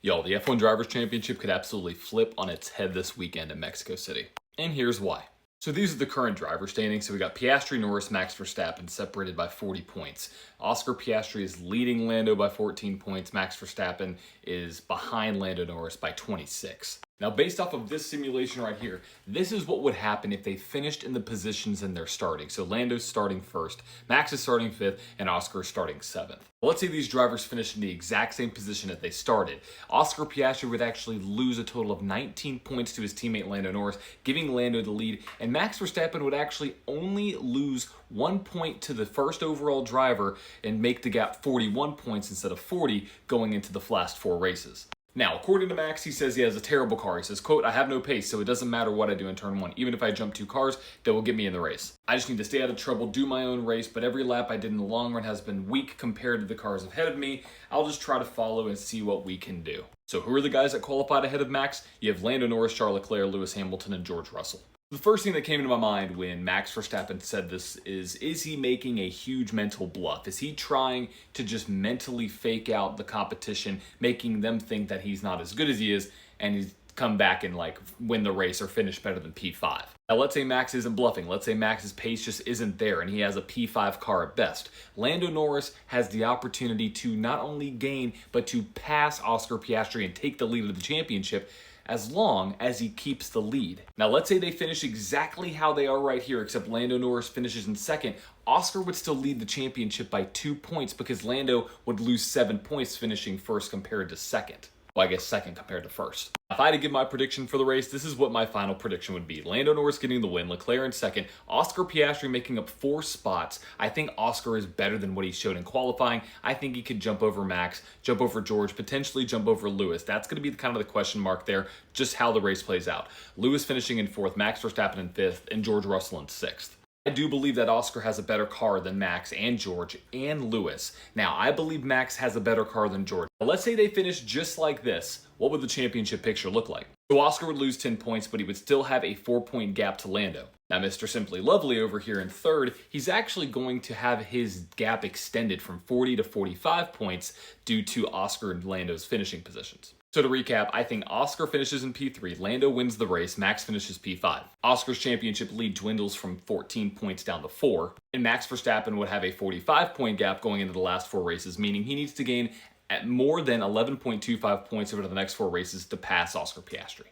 Yo, the F1 Drivers' Championship could absolutely flip on its head this weekend in Mexico City. And here's why. So these are the current driver standings. So we got Piastri, Norris, Max Verstappen separated by 40 points. Oscar Piastri is leading Lando by 14 points. Max Verstappen is behind Lando Norris by 26. Now, based off of this simulation right here, this is what would happen if they finished in the positions in their starting. So Lando's starting first, Max is starting fifth, and Oscar is starting seventh. Let's say these drivers finished in the exact same position that they started. Oscar Piastri would actually lose a total of 19 points to his teammate Lando Norris, giving Lando the lead, and Max Verstappen would actually only lose 1 point to the first overall driver and make the gap 41 points instead of 40 going into the last 4 races. Now, according to Max, he says he has a terrible car. He says, quote, "I have no pace, so it doesn't matter what I do in turn 1. Even if I jump 2 cars, that will get me in the race. I just need to stay out of trouble, do my own race, but every lap I did in the long run has been weak compared to the cars ahead of me. I'll just try to follow and see what we can do." So who are the guys that qualified ahead of Max? You have Lando Norris, Charles Leclerc, Lewis Hamilton, and George Russell. The first thing that came into my mind when Max Verstappen said this is he making a huge mental bluff? Is he trying to just mentally fake out the competition, making them think that he's not as good as he is, and he's come back and win the race or finish better than P5? Now, let's say Max isn't bluffing. Let's say Max's pace just isn't there and he has a P5 car at best. Lando Norris has the opportunity to not only gain, but to pass Oscar Piastri and take the lead of the championship, as long as he keeps the lead. Now, let's say they finish exactly how they are right here, except Lando Norris finishes in second. Oscar would still lead the championship by 2 points because Lando would lose 7 points finishing first compared to second. Well, I guess second compared to first. If I had to give my prediction for the race, this is what my final prediction would be. Lando Norris getting the win, Leclerc in second, Oscar Piastri making up 4 spots. I think Oscar is better than what he showed in qualifying. I think he could jump over Max, jump over George, potentially jump over Lewis. That's going to be kind of the question mark there, just how the race plays out. Lewis finishing in 4th, Max Verstappen in 5th, and George Russell in 6th. I do believe that Oscar has a better car than Max and George and Lewis. Now, I believe Max has a better car than George. Now, let's say they finish just like this. What would the championship picture look like? So Oscar would lose 10 points, but he would still have a 4-point gap to Lando. Now, Mr. Simply Lovely over here in 3rd, he's actually going to have his gap extended from 40 to 45 points due to Oscar and Lando's finishing positions. So to recap, I think Oscar finishes in P3, Lando wins the race, Max finishes P5. Oscar's championship lead dwindles from 14 points down to 4, and Max Verstappen would have a 45-point gap going into the last 4 races, meaning he needs to gain at more than 11.25 points over the next 4 races to pass Oscar Piastri.